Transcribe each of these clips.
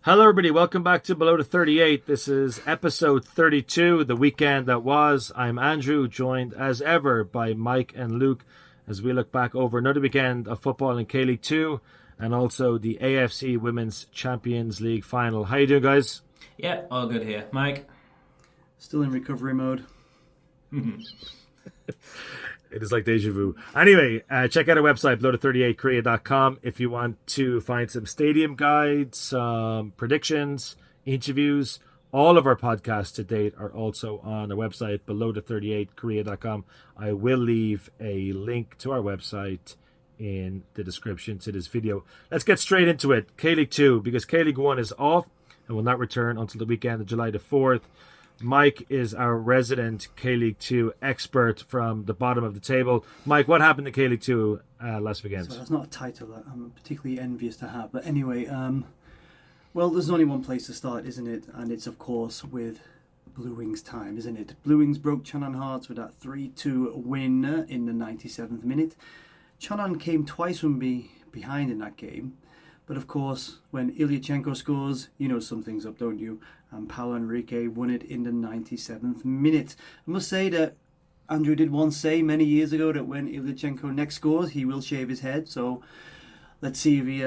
Hello, everybody. Welcome back to Below the 38. This is episode 32, the weekend that was. I'm Andrew, joined as ever by Mike and Luke as we look back over another weekend of football in K-League 2 and also the AFC Women's Champions League final. How you doing, guys? Yeah, all good here. Mike? Still in recovery mode. It is like deja vu. Anyway, check out our website, below38korea.com, if you want to find some stadium guides, some predictions, interviews. All of our podcasts to date are also on our website, below38korea.com. I will leave a link to our website in the description to this video. Let's get straight into it. K-League 2, because K-League 1 is off and will not return until the weekend of July the 4th. Mike is our resident K-League 2 expert from the bottom of the table. Mike, what happened to K-League 2 last weekend? So that's not a title that I'm particularly envious to have. But anyway, well, there's only one place to start, isn't it? And it's, of course, with Blue Wings time, isn't it? Blue Wings broke Cheonan Hearts with that 3-2 win in the 97th minute. Cheonan came twice from behind in that game. But of course, when Ilyachenko scores, you know something's up, don't you? And Paulo Enrique won it in the 97th minute. I must say that Andrew did once say many years ago that when Ilyachenko next scores, he will shave his head. So let's see if he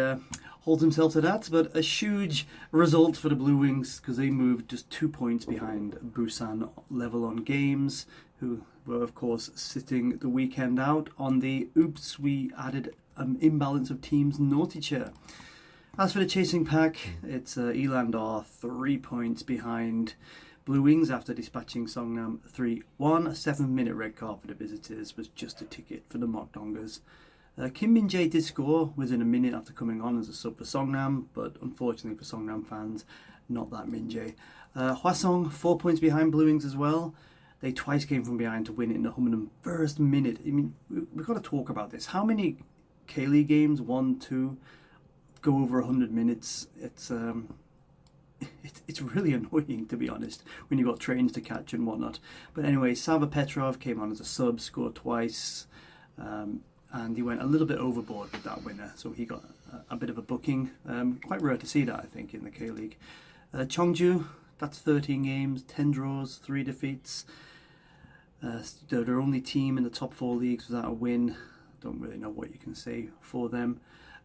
holds himself to that. But a huge result for the Blue Wings because they moved just 2 points behind Busan level on games, who were, of course, sitting the weekend out on the oops, we added an imbalance of teams naughty chair. As for the chasing pack, it's Elandar 3 points behind Blue Wings after dispatching Songnam 3-1. A 7-minute red card for the visitors was just a ticket for the Mokdongers. Kim Min-jae did score within a minute after coming on as a sub for Songnam, but unfortunately for Songnam fans, not that Min-jae. Hwasong 4 points behind Blue Wings as well. They twice came from behind to win it in the 101st minute. I mean, we've got to talk about this. How many K-League games, 1, 2, go over 100 minutes? It's really annoying, to be honest, when you've got trains to catch and whatnot. But anyway, Sava Petrov came on as a sub, scored twice, and he went a little bit overboard with that winner, so he got a bit of a booking. Quite rare to see that, I think, in the K-League. Cheongju, that's 13 games, 10 draws, 3 defeats. They're their only team in the top 4 leagues without a win. Don't really know what you can say for them.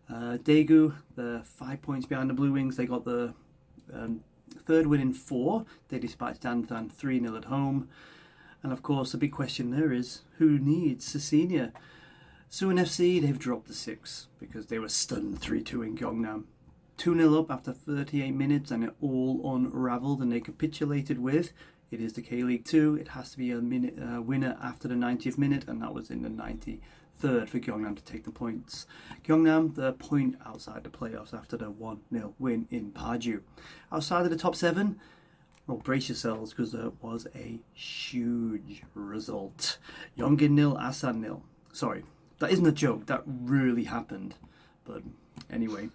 Daegu, they're 5 points behind the Blue Wings. They got the third win in 4. They dispatched Ansan 3-0 at home. And of course, the big question there is, who needs Cecilia? Suwon FC, they've dropped the 6 because they were stunned 3-2 in Gyeongnam. 2-0 up after 38 minutes and it all unravelled and they capitulated with, it is the K-League 2. It has to be a winner after the 90th minute, and that was in the 93rd for Gyeongnam to take the points. Gyeongnam, the point outside the playoffs after the 1-0 win in Paju. Outside of the top 7, well, brace yourselves because there was a huge result. Yongin 0, Asan 0. Sorry, that isn't a joke. That really happened. But anyway.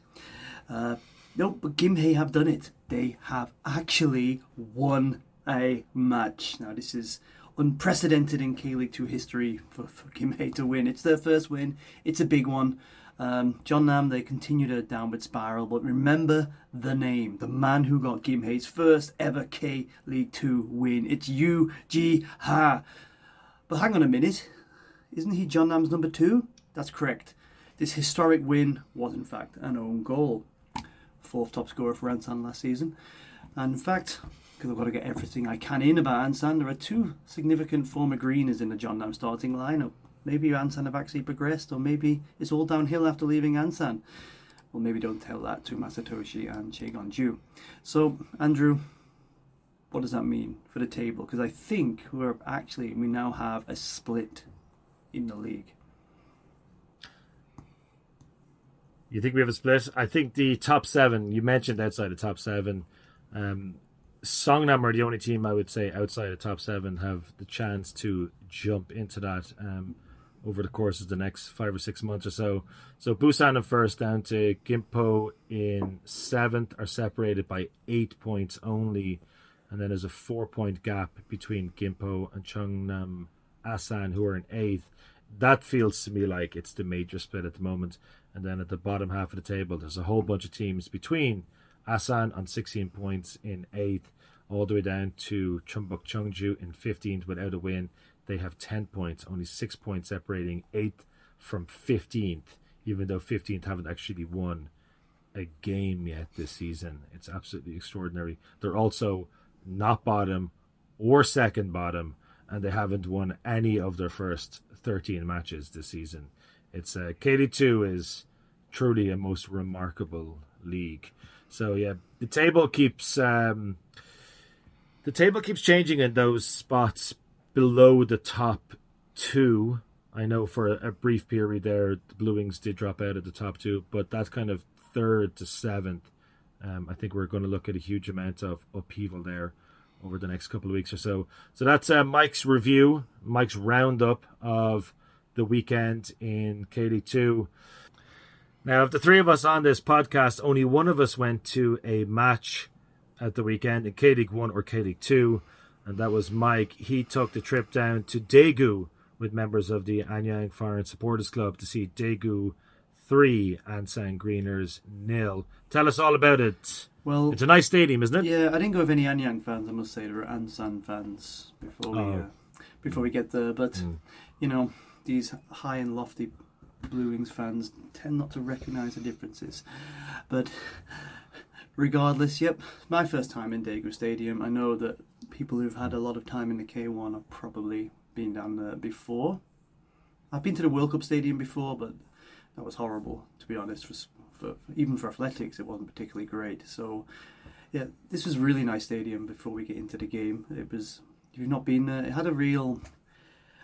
Nope, but Gimhae have done it. They have actually won a match. Now, this is unprecedented in K-League 2 history for Gimhae to win. It's their first win. It's a big one. Jeonnam, they continue their downward spiral, but remember the name, the man who got Gimhae's first ever K-League 2 win. It's Yu Ji-ha. But hang on a minute. Isn't he Jeonnam's number 2? That's correct. This historic win was in fact an own goal. 4th top scorer for Ansan last season. And in fact, because I've got to get everything I can in about Ansan, there are 2 significant former Greeners in the Jeonnam starting lineup. Maybe Ansan have actually progressed, or maybe it's all downhill after leaving Ansan. Well, maybe don't tell that to Masatoshi and Chaegon-ju. So, Andrew, what does that mean for the table? Because I think we now have a split in the league. You think we have a split? I think the top 7, you mentioned outside the top 7, Songnam are the only team I would say outside the top 7 have the chance to jump into that over the course of the next 5 or 6 months or so. So Busan in first down to Gimpo in 7th are separated by 8 points only. And then there's a 4-point gap between Gimpo and Cheongnam Asan, who are in 8th. That feels to me like it's the major split at the moment. And then at the bottom half of the table, there's a whole bunch of teams between Asan on 16 points in 8th, all the way down to Chumbuk Cheongju in 15th without a win. They have 10 points, only 6 points separating 8th from 15th, even though 15th haven't actually won a game yet this season. It's absolutely extraordinary. They're also not bottom or second bottom, and they haven't won any of their first 13 matches this season. It's KD2 is truly a most remarkable league. So yeah, the table keeps changing in those spots below the top 2. I know for a brief period there, the Blue Wings did drop out of the top 2, but that's kind of 3rd to 7th. I think we're going to look at a huge amount of upheaval there over the next couple of weeks or so. So that's Mike's review, Mike's roundup of the weekend in KD2. Now, of the three of us on this podcast, only one of us went to a match at the weekend in K-League 1 or K-League 2, and that was Mike. He took the trip down to Daegu with members of the Anyang Foreign Supporters Club to see Daegu 3, Ansan Greeners 0. Tell us all about it. Well, it's a nice stadium, isn't it? Yeah, I didn't go with any Anyang fans, I must say. There were Ansan fans before we get there. But, you know, these high and lofty Blue Wings fans tend not to recognise the differences. But regardless, yep, my first time in Daegu Stadium. I know that people who've had a lot of time in the K1 have probably been down there before. I've been to the World Cup Stadium before, but that was horrible, to be honest. Even for athletics, it wasn't particularly great. So, yeah, this was a really nice stadium before we get into the game. It was, if you've not been there, it had a real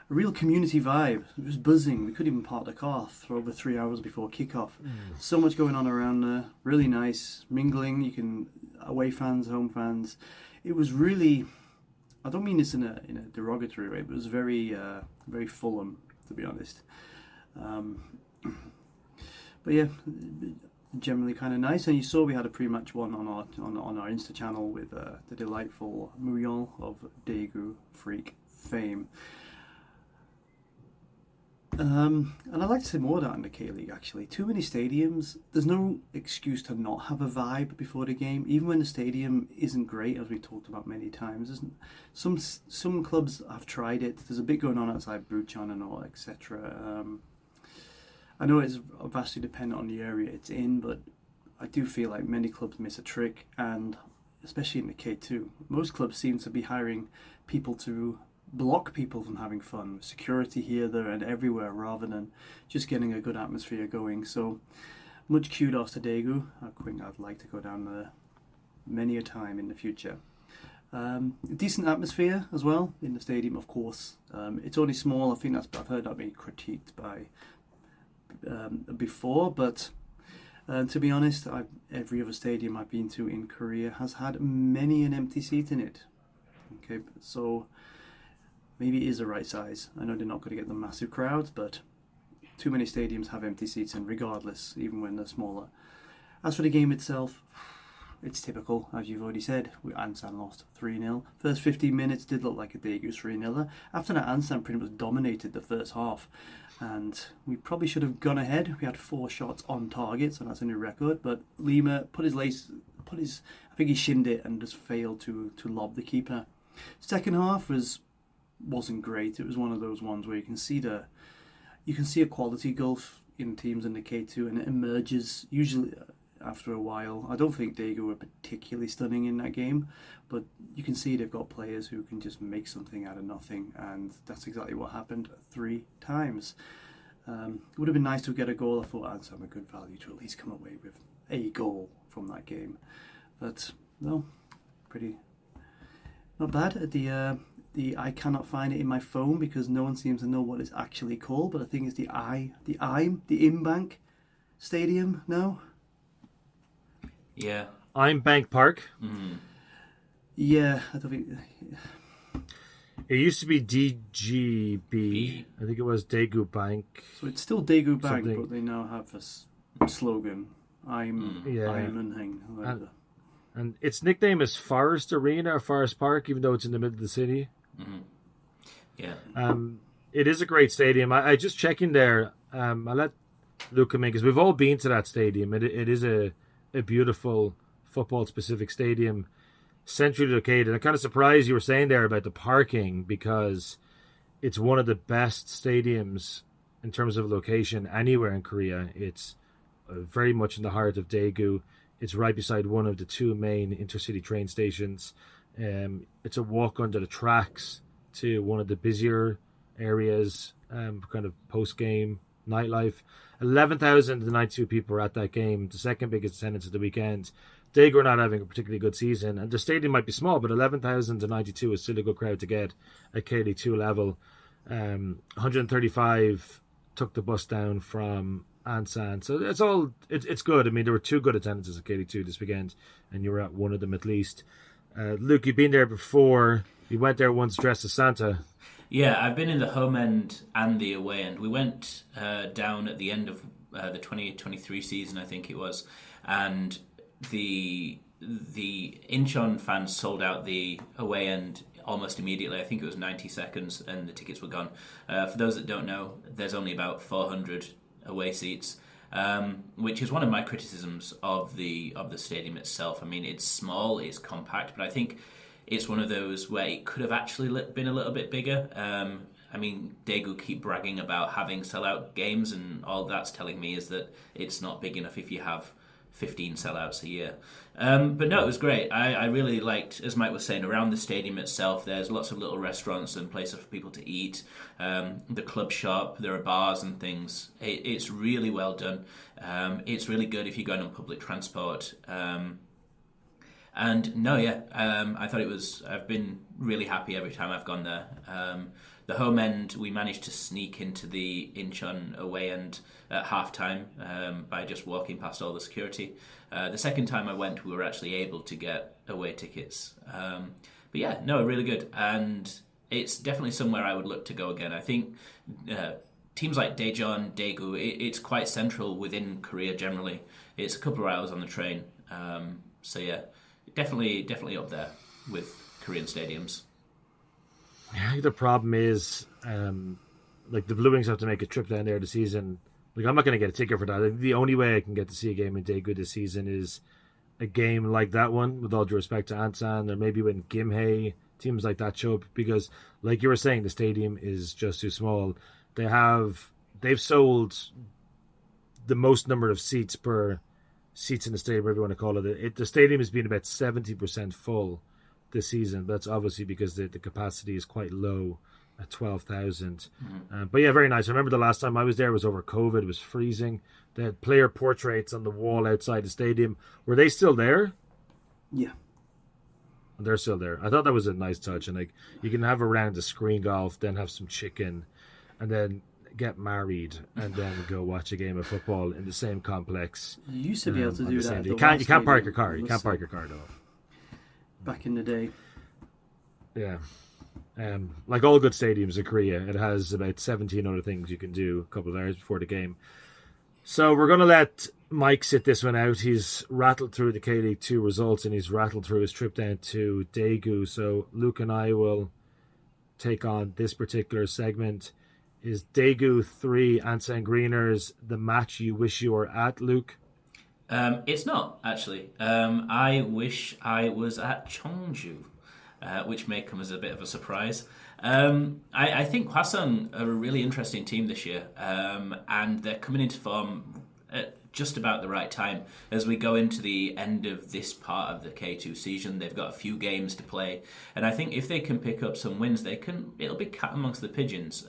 community vibe. It was buzzing. We couldn't even park the car for over 3 hours before kickoff. So much going on around there. Really nice. Mingling. You can, away fans, home fans. It was really, I don't mean this in a derogatory way, but it was very Fulham, to be honest. But yeah, generally kind of nice. And you saw we had a pre-match one on our Insta channel with the delightful Muyon of Daegu Freak fame. And I'd like to say more of that in the K-League, actually. Too many stadiums. There's no excuse to not have a vibe before the game, even when the stadium isn't great, as we talked about many times. Some clubs have tried it. There's a bit going on outside Bucheon and all, etc. I know it's vastly dependent on the area it's in, but I do feel like many clubs miss a trick, and especially in the K2. Most clubs seem to be hiring people to block people from having fun. Security here, there and everywhere, rather than just getting a good atmosphere going. So much kudos to Daegu. I'd like to go down there many a time in the future. Decent atmosphere as well in the stadium, of course. It's only small. I think I've heard that being critiqued by before, but to be honest, every other stadium I've been to in Korea has had many an empty seat in it. Okay, so maybe it is the right size. I know they're not going to get the massive crowds, but too many stadiums have empty seats, and regardless, even when they're smaller. As for the game itself, it's typical, as you've already said. Ansan lost 3-0. First 15 minutes did look like a Daegu 3-0. After that, Ansan pretty much dominated the first half, and we probably should have gone ahead. We had 4 shots on target, so that's a new record. But Lima I think he shinned it and just failed to lob the keeper. Second half wasn't great. It was one of those ones where you can see a quality gulf in teams in the K2, and it emerges usually after a while. I don't think Daegu were particularly stunning in that game, but you can see they've got players who can just make something out of nothing, and that's exactly what happened 3 times. It would have been nice to get a goal. I thought Ansan were good value to at least come away with a goal from that game, but no, pretty not bad. The I cannot find it in my phone because no one seems to know what it's actually called, but I think it's the Imbank Stadium now. Yeah. Imbank Park. Mm. Yeah, I don't think. It used to be DGB. I think it was Daegu Bank. So it's still Daegu Bank, something. but they now have a slogan. And its nickname is Forest Arena or Forest Park, even though it's in the middle of the city. Mm-hmm. Yeah. It is a great stadium. I just check in there. I'll let Luca make, because we've all been to that stadium. It is a beautiful football-specific stadium, centrally located. I'm kind of surprised you were saying there about the parking, because it's one of the best stadiums in terms of location anywhere in Korea. It's very much in the heart of Daegu. It's right beside one of the two main intercity train stations. It's a walk under the tracks to one of the busier areas, kind of post-game nightlife. 11,092 people were at that game, the second biggest attendance of the weekend. Daegu are not having a particularly good season, and the stadium might be small, but 11,092 is still a good crowd to get at KD2 level. 135 took the bus down from Ansan, so it's good. I mean, there were two good attendances at KD2 this weekend, and you were at one of them at least. Luke, you've been there before. You went there once dressed as Santa. Yeah, I've been in the home end and the away end. We went down at the end of the 2023 season, I think it was, and the Incheon fans sold out the away end almost immediately. I think it was 90 seconds and the tickets were gone. For those that don't know, there's only about 400 away seats, which is one of my criticisms of the stadium itself. I mean, it's small, it's compact, but I think it's one of those where it could have actually been a little bit bigger. I mean, Daegu keep bragging about having sellout games, and all that's telling me is that it's not big enough if you have 15 sellouts a year. But no, it was great. I really liked, as Mike was saying, around the stadium itself, there's lots of little restaurants and places for people to eat. The club shop, there are bars and things. It's really well done. It's really good if you're going on public transport. And no, I thought I've been really happy every time I've gone there. The home end, we managed to sneak into the Incheon away end at half-time by just walking past all the security. The second time I went, we were actually able to get away tickets. But yeah, no, really good. And it's definitely somewhere I would look to go again. I think teams like Daejeon, Daegu, it's quite central within Korea generally. It's a couple of hours on the train. So yeah, definitely up there with Korean stadiums. I think the problem is, like, the Blue Wings have to make a trip down there this season. Like, I'm not going to get a ticket for that. The only way I can get to see a game in Daegu this season is a game like that one, with all due respect to Ansan, or maybe when Gimhae, teams like that show up, because, like you were saying, the stadium is just too small. They've sold the most number of seats in the stadium, whatever you want to call it. The stadium has been about 70% full this season. That's obviously because the capacity is quite low at 12,000. But yeah, very nice. I remember the last time I was there was over COVID. It was freezing. They had player portraits on the wall outside the stadium. Were they still there? Yeah. They're still there. I thought that was a nice touch. And like, you can have a round of screen golf, then have some chicken, and then get married, and then go watch a game of football in the same complex. You used to be able to do that. You can't park your car. You can't park your car though. Back in the day. Yeah. Like all good stadiums in Korea, it has about 17 other things you can do a couple of hours before the game. So we're going to let Mike sit this one out. He's rattled through the K-League 2 results, and he's rattled through his trip down to Daegu. So Luke and I will take on this particular segment. Is Daegu 3 Ansan Greeners the match you wish you were at, Luke? It's not, actually. I wish I was at Cheongju, which may come as a bit of a surprise. I think Hwasong are a really interesting team this year, and they're coming into form at just about the right time. As we go into the end of this part of the K2 season, they've got a few games to play, and I think if they can pick up some wins, it'll be cat amongst the pigeons.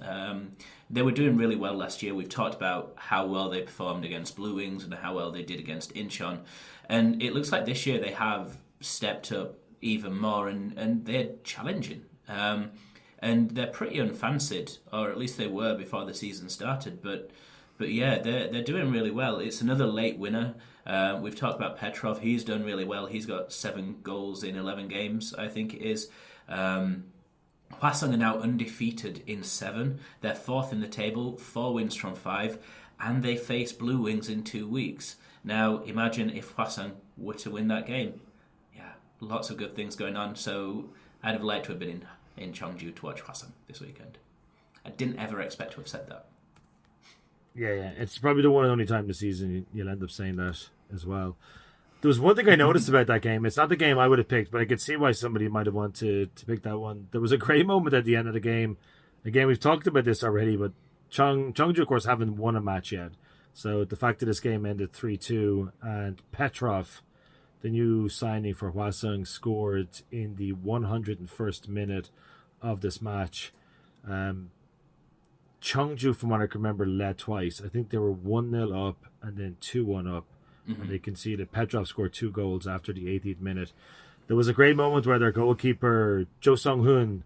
They were doing really well last year. We've talked about how well they performed against Blue Wings and how well they did against Incheon, and it looks like this year they have stepped up even more, and they're challenging. And they're pretty unfancied, or at least they were before the season started. But yeah, they're doing really well. It's another late winner. We've talked about Petrov. He's done really well. He's got 7 goals in 11 games, I think it is. Hwasong are now undefeated in 7. They're 4th in the table, 4 wins from 5, and they face Blue Wings in 2 weeks. Now, imagine if Hwasong were to win that game. Yeah, lots of good things going on. So I'd have liked to have been in Cheongju to watch Hwasong this weekend. I didn't ever expect to have said that. Yeah. It's probably the one and only time this season you'll end up saying that as well. There was one thing I noticed about that game. It's not the game I would have picked, but I could see why somebody might have wanted to pick that one. There was a great moment at the end of the game. Again, we've talked about this already, but Cheongju, of course, haven't won a match yet. So the fact that this game ended 3-2, and Petrov, the new signing for Hwasong, scored in the 101st minute of this match. Cheongju, from what I can remember, led twice. I think they were 1-0 up and then 2-1 up. And they conceded. Petrov scored 2 goals after the 80th minute. There was a great moment where their goalkeeper, Jo Sung-hoon,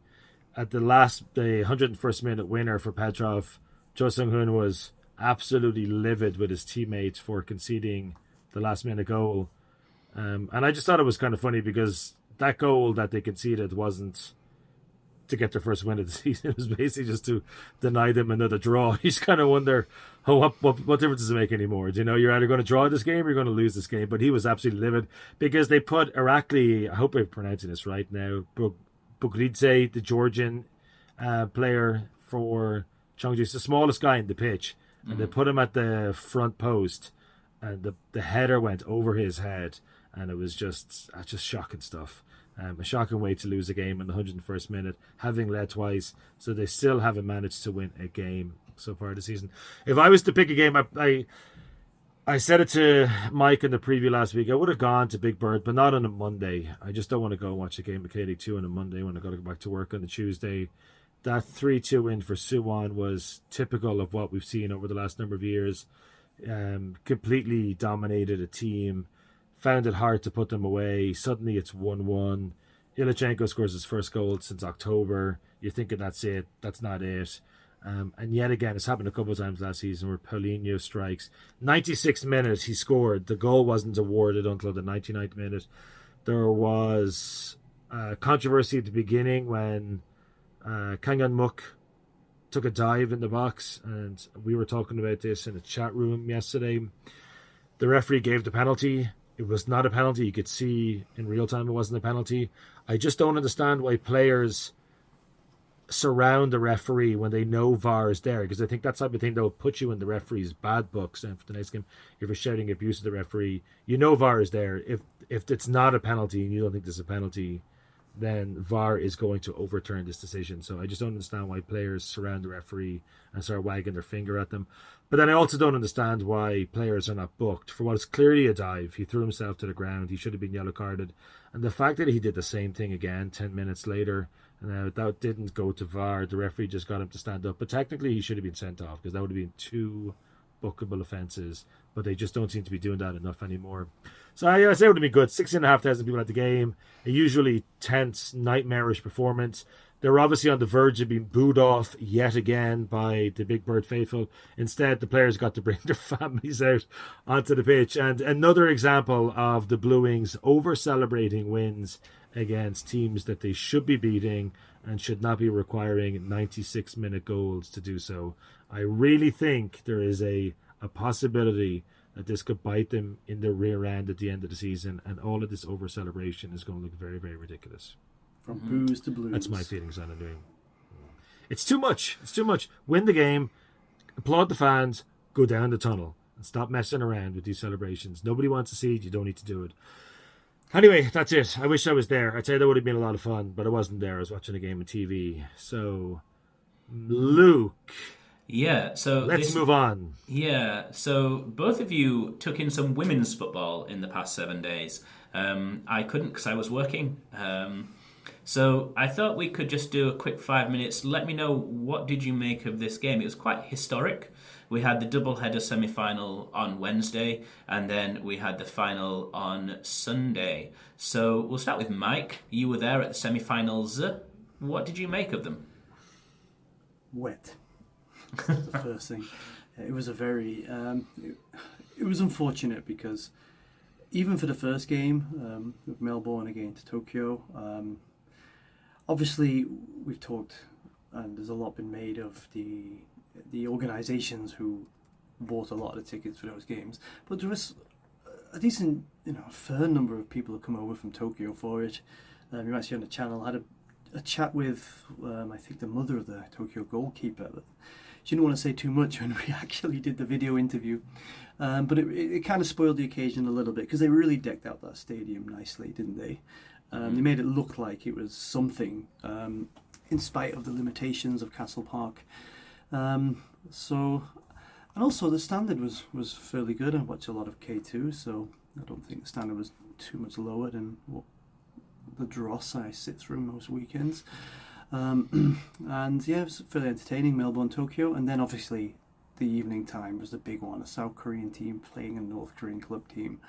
at the 101st minute winner for Petrov, Jo Sung-hoon was absolutely livid with his teammates for conceding the last minute goal. And I just thought it was kind of funny because that goal that they conceded wasn't to get their first win of the season. It was basically just to deny them another draw. You just kind of wonder, what difference does it make anymore? Do you know, you're either going to draw this game or you're going to lose this game. But he was absolutely livid because they put Irakli, I hope I'm pronouncing this right now, Bugridze, the Georgian player for Cheongju. He's the smallest guy in the pitch. And they put him at the front post, and the header went over his head. And it was just shocking stuff. A shocking way to lose a game in the 101st minute, having led twice. So they still haven't managed to win a game so far this season. If I was to pick a game, I said it to Mike in the preview last week, I would have gone to Big Bird, but not on a Monday. I just don't want to go watch a game of K-League 2 on a Monday when I got to go back to work on the Tuesday. That 3-2 win for Suwon was typical of what we've seen over the last number of years. Completely dominated a team. Found it hard to put them away. Suddenly it's 1-1. Ilyichenko scores his first goal since October. You're thinking that's it. That's not it. And yet again, it's happened a couple of times last season where Paulinho strikes. 96th minute, he scored. The goal wasn't awarded until the 99th minute. There was controversy at the beginning when Kang Hyun-muk took a dive in the box, and we were talking about this in a chat room yesterday. The referee gave the penalty. It was not a penalty. You could see in real time it wasn't a penalty. I just don't understand why players surround the referee when they know VAR is there, because I think that type of thing that will put you in the referee's bad books. And for the next game, if you're shouting abuse at the referee, you know VAR is there. If it's not a penalty and you don't think there's a penalty, then VAR is going to overturn this decision. So I just don't understand why players surround the referee and start wagging their finger at them. But then I also don't understand why players are not booked for what is clearly a dive. He threw himself to the ground. He should have been yellow carded. And the fact that he did the same thing again 10 minutes later, and that didn't go to VAR, the referee just got him to stand up. But technically he should have been sent off because that would have been 2 bookable offences. But they just don't seem to be doing that enough anymore. So I say it would have been good. 16,500 people at the game. A usually tense, nightmarish performance. They were obviously on the verge of being booed off yet again by the Big Bird faithful. Instead, the players got to bring their families out onto the pitch. And another example of the Blue Wings over-celebrating wins against teams that they should be beating and should not be requiring 96-minute goals to do so. I really think there is a possibility that this could bite them in the rear end at the end of the season, and all of this over-celebration is going to look very, very ridiculous. From booze to blues. That's my feelings on it. It's too much. It's too much. Win the game, applaud the fans, go down the tunnel, and stop messing around with these celebrations. Nobody wants to see it. You don't need to do it. Anyway, that's it. I wish I was there. I'd say that would have been a lot of fun, but I wasn't there. I was watching a game on TV. So, Luke. Yeah, so let's move on. Yeah, so both of you took in some women's football in the past 7 days. I couldn't because I was working. So I thought we could just do a quick 5 minutes. Let me know, what did you make of this game? It was quite historic. We had the doubleheader semi-final on Wednesday, and then we had the final on Sunday. So we'll start with Mike. You were there at the semi-finals. What did you make of them? Wet. That's the first thing. It was a very... it was unfortunate because even for the first game, with Melbourne against Tokyo, obviously we've talked, and there's a lot been made of the organisations who bought a lot of the tickets for those games, but there was a decent, a fair number of people who come over from Tokyo for it. You might see on the channel, had a chat with, I think, the mother of the Tokyo goalkeeper. didn't want to say too much when we actually did the video interview. But it kind of spoiled the occasion a little bit because they really decked out that stadium nicely, didn't they? They made it look like it was something, in spite of the limitations of Castle Park. And also the standard was fairly good. I watch a lot of K2, so I don't think the standard was too much lower than what the dross I sit through most weekends. And yeah, it was fairly entertaining, Melbourne, Tokyo, and then obviously the evening time was the big one, a South Korean team playing a North Korean club team,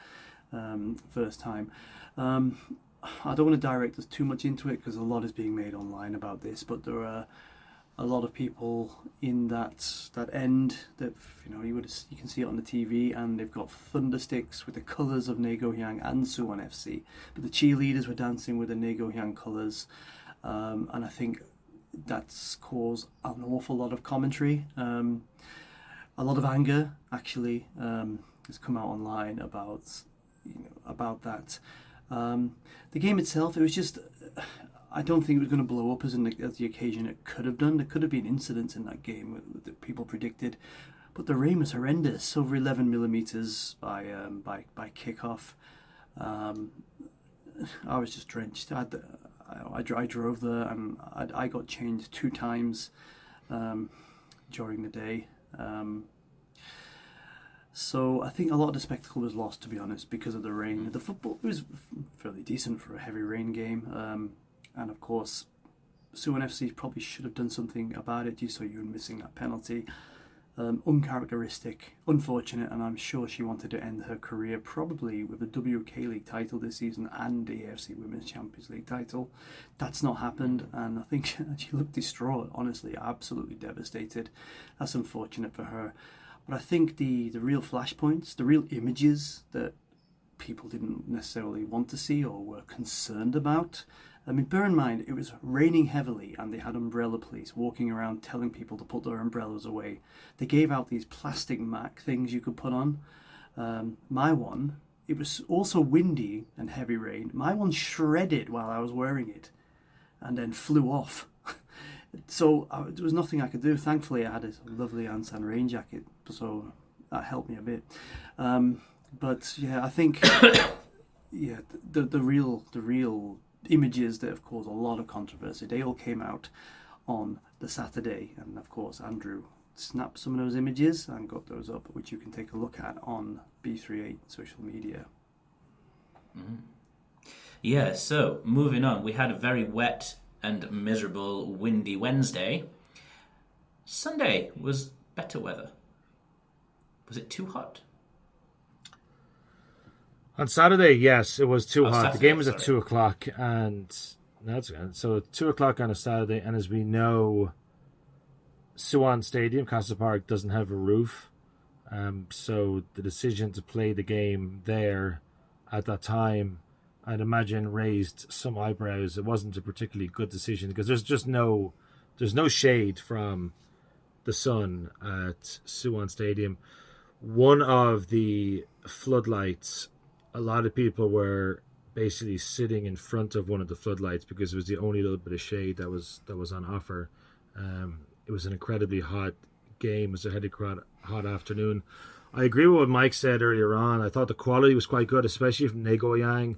first time. I don't want to direct us too much into it because a lot is being made online about this, but there are a lot of people in that end that you can see it on the TV, and they've got thunder sticks with the colours of Naegohyang and Suwon FC, but the cheerleaders were dancing with the Naegohyang colours, and I think that's caused an awful lot of commentary. A lot of anger actually has come out online about that. The game itself, it was just, I don't think it was going to blow up as the occasion it could have done. There could have been incidents in that game that people predicted, but the rain was horrendous, over 11 millimeters by kickoff. I was just drenched. I drove there, and I got changed 2 times during the day. So I think a lot of the spectacle was lost, to be honest, because of the rain. The football was fairly decent for a heavy rain game, and of course Suwon FC probably should have done something about it. Ji So-yoon missing that penalty, uncharacteristic, unfortunate, and I'm sure she wanted to end her career probably with a WK League title this season and the AFC Women's Champions League title. That's not happened, and I think she looked distraught, honestly, absolutely devastated. That's unfortunate for her. But I think the real flashpoints, the real images that people didn't necessarily want to see or were concerned about. I mean, bear in mind, it was raining heavily and they had umbrella police walking around telling people to put their umbrellas away. They gave out these plastic mat things you could put on. My one, it was also windy and heavy rain. My one shredded while I was wearing it and then flew off. So there was nothing I could do. Thankfully, I had a lovely Ansan rain jacket, so that helped me a bit. But yeah, I think the real images that have caused a lot of controversy, they all came out on the Saturday, and of course Andrew snapped some of those images and got those up, which you can take a look at on B38 social media. Mm-hmm. Yeah. So moving on, we had a very wet and miserable windy Wednesday. Sunday was better weather. Was it too hot? On Saturday, yes, it was too hot. Saturday, the game was at 2 o'clock, and that's good. So 2 o'clock on a Saturday, and as we know, Suwon Stadium, Castle Park, doesn't have a roof. So the decision to play the game there at that time, I'd imagine, raised some eyebrows. It wasn't a particularly good decision because there's no shade from the sun at Suwon Stadium. One of the floodlights, a lot of people were basically sitting in front of one of the floodlights because it was the only little bit of shade that was on offer. It was an incredibly hot game. It was a heady hot afternoon. I agree with what Mike said earlier on. I thought the quality was quite good, especially from Naegohyang.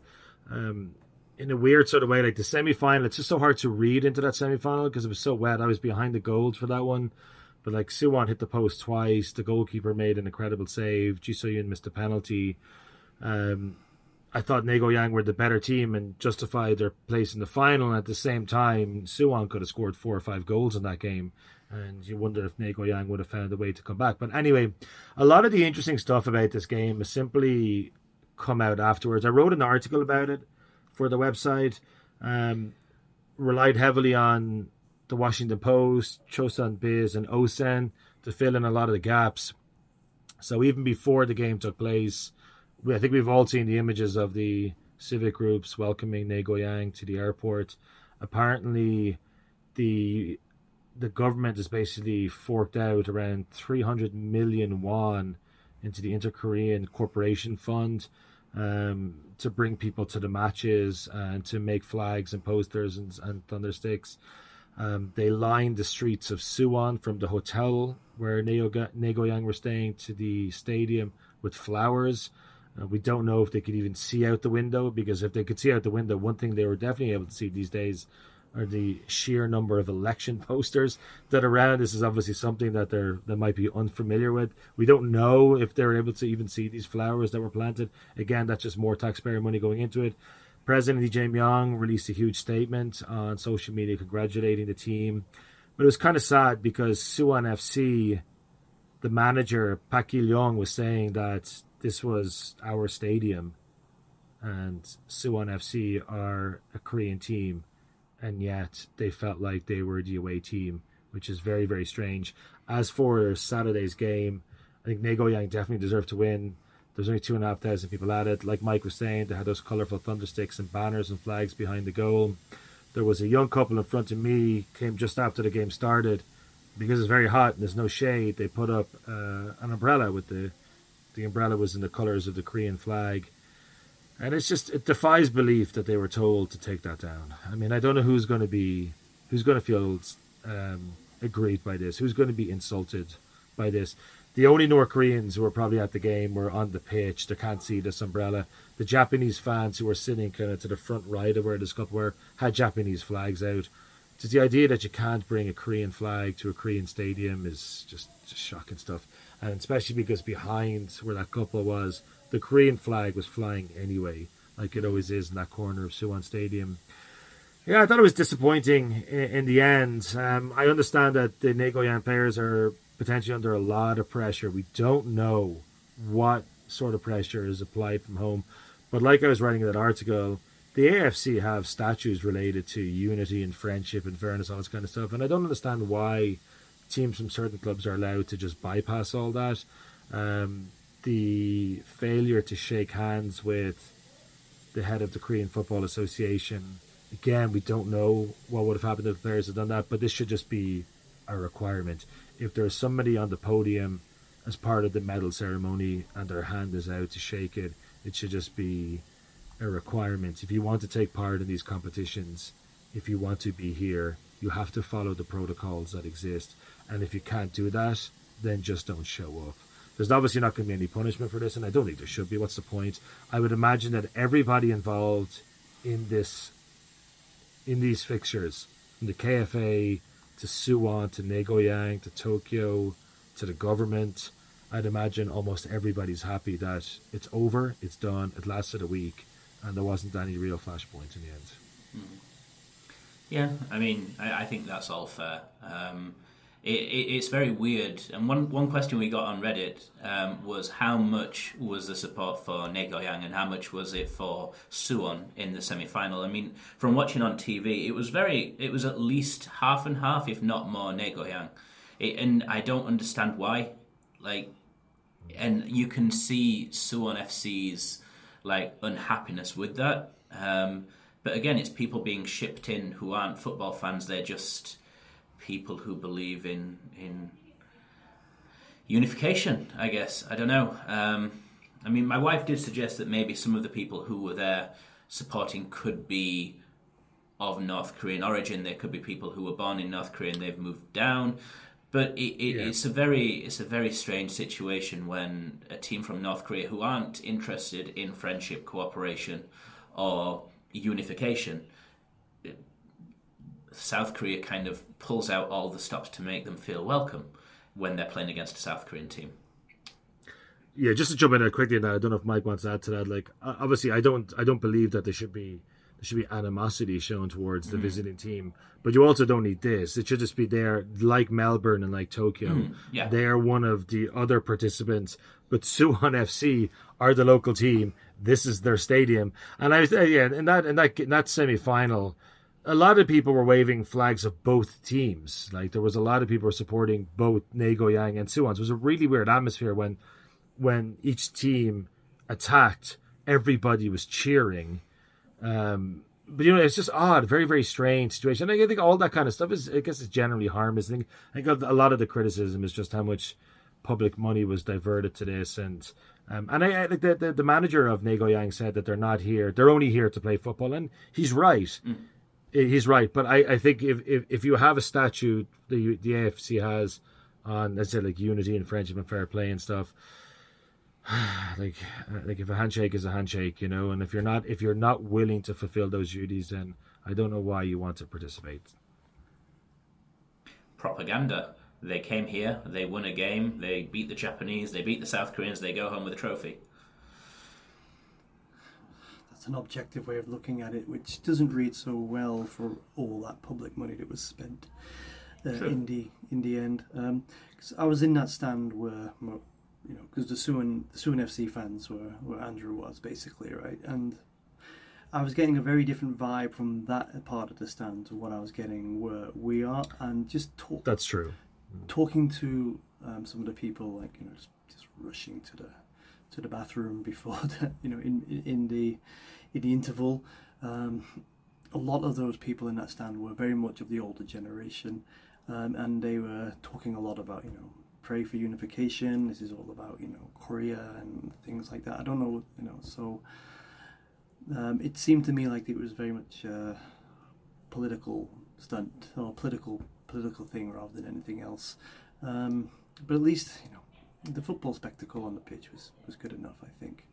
In a weird sort of way, like the semi-final, it's just so hard to read into that semi-final because it was so wet. I was behind the goals for that one, but like Suwon hit the post twice. The goalkeeper made an incredible save. Ji So-yoon missed a penalty. I thought Naegohyang were the better team and justified their place in the final. And at the same time, Suwon could have scored 4 or 5 goals in that game, and you wonder if Naegohyang would have found a way to come back. But anyway, a lot of the interesting stuff about this game has simply come out afterwards. I wrote an article about it for the website, relied heavily on the Washington Post, Chosun Biz, and Osen to fill in a lot of the gaps. So even before the game took place, I think we've all seen the images of the civic groups welcoming Naegohyang to the airport. Apparently, the government has basically forked out around 300 million won into the Inter-Korean Corporation Fund to bring people to the matches and to make flags and posters and thunder sticks. They lined the streets of Suwon from the hotel where Naegohyang were staying to the stadium with flowers. We don't know if they could even see out the window, because if they could see out the window, one thing they were definitely able to see these days are the sheer number of election posters that are around. This is obviously something that they might be unfamiliar with. We don't know if they're able to even see these flowers that were planted. Again, that's just more taxpayer money going into it. President Lee Jae-myung released a huge statement on social media congratulating the team. But it was kind of sad because Suwon FC, the manager, Park Gi-lyong, was saying that this was our stadium and Suwon FC are a Korean team, and yet they felt like they were the away team, which is very, very strange. As for Saturday's game, I think Naegohyang definitely deserved to win. There's only 2,500 people at it. Like Mike was saying, they had those colourful thunder sticks and banners and flags behind the goal. There was a young couple in front of me, came just after the game started. Because it's very hot and there's no shade, they put up an umbrella with the umbrella was in the colours of the Korean flag. And it defies belief that they were told to take that down. I mean, I don't know who's going to feel aggrieved by this, who's going to be insulted by this. The only North Koreans who were probably at the game were on the pitch. They can't see this umbrella. The Japanese fans who were sitting kind of to the front right of where this couple were had Japanese flags out. Just the idea that you can't bring a Korean flag to a Korean stadium is just shocking stuff. And especially because behind where that couple was, the Korean flag was flying anyway, like it always is in that corner of Suwon Stadium. Yeah, I thought it was disappointing in the end. I understand that the Naegohyang players are potentially under a lot of pressure. We don't know what sort of pressure is applied from home. But like I was writing in that article, the AFC have statues related to unity and friendship and fairness, all this kind of stuff. And I don't understand why teams from certain clubs are allowed to just bypass all that. The failure to shake hands with the head of the Korean Football Association, again, we don't know what would have happened if the players had done that, but this should just be a requirement. If there's somebody on the podium as part of the medal ceremony and their hand is out to shake it, it should just be a requirement. If you want to take part in these competitions, if you want to be here, you have to follow the protocols that exist. And if you can't do that, then just don't show up. There's obviously not going to be any punishment for this, and I don't think there should be. What's the point? I would imagine that everybody involved in these fixtures, from the KFA to Suwon to Naegohyang to Tokyo to the government, I'd imagine almost everybody's happy that it's over, it's done, it lasted a week, and there wasn't any real flashpoint in the end. Yeah, I mean, I think that's all fair. It's very weird. And one question we got on Reddit was how much was the support for Naegohyang and how much was it for Suwon in the semi-final? I mean, from watching on TV, it was at least half and half, if not more, Naegohyang. And I don't understand why. And you can see Suwon FC's unhappiness with that. But again, it's people being shipped in who aren't football fans. They're just people who believe in unification, I guess. I don't know. I mean, my wife did suggest that maybe some of the people who were there supporting could be of North Korean origin. There could be people who were born in North Korea and they've moved down. But it's a very strange situation when a team from North Korea who aren't interested in friendship, cooperation, or unification, South Korea kind of pulls out all the stops to make them feel welcome when they're playing against a South Korean team. Yeah, just to jump in there quickly, and I don't know if Mike wants to add to that. Obviously, I don't believe that there should be animosity shown towards the visiting team, but you also don't need this. It should just be there, like Melbourne and like Tokyo. Yeah. They're one of the other participants, but Suwon FC are the local team. This is their stadium, and in that semi-final, a lot of people were waving flags of both teams. Like there was a lot of people supporting both Naegohyang and Suwon. So it was a really weird atmosphere when each team attacked. Everybody was cheering. But it's just odd, very, very strange situation. I think all that kind of stuff I guess it's generally harmless. I think a lot of the criticism is just how much public money was diverted to this, and I think the manager of Naegohyang said that they're only here to play football, and he's right. He's right, but I think if you have a statute the AFC has on, let's say, like unity and friendship and fair play and stuff, like if a handshake is a handshake, and if you're not willing to fulfill those duties, then I don't know why you want to participate. Propaganda. They came here, they won a game, they beat the Japanese, they beat the South Koreans, they go home with a trophy. That's an objective way of looking at it, which doesn't read so well for all that public money that was spent in the end. 'Cause I was in that stand where, because the Suwon FC fans were where Andrew was basically, right, and I was getting a very different vibe from that part of the stand to what I was getting where we are, and just That's true. Talking to some of the people, like just rushing to the bathroom before in the interval. A lot of those people in that stand were very much of the older generation, and they were talking a lot about pray for unification. This is all about Korea and things like that. I don't know, so it seemed to me like it was very much a political stunt or political thing rather than anything else. But at least the football spectacle on the pitch was good enough, I think.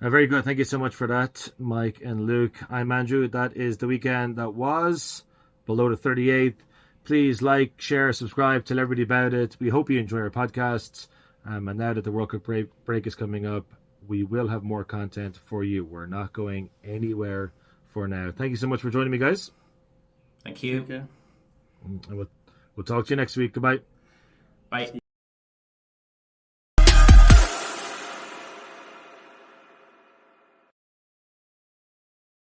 Very good. Thank you so much for that, Mike and Luke. I'm Andrew. That is the weekend that was below the 38th. Please like, share, subscribe, tell everybody about it. We hope you enjoy our podcasts. And now that the World Cup break is coming up, we will have more content for you. We're not going anywhere for now. Thank you so much for joining me, guys. Thank you. Okay. And we'll talk to you next week. Goodbye. Bye.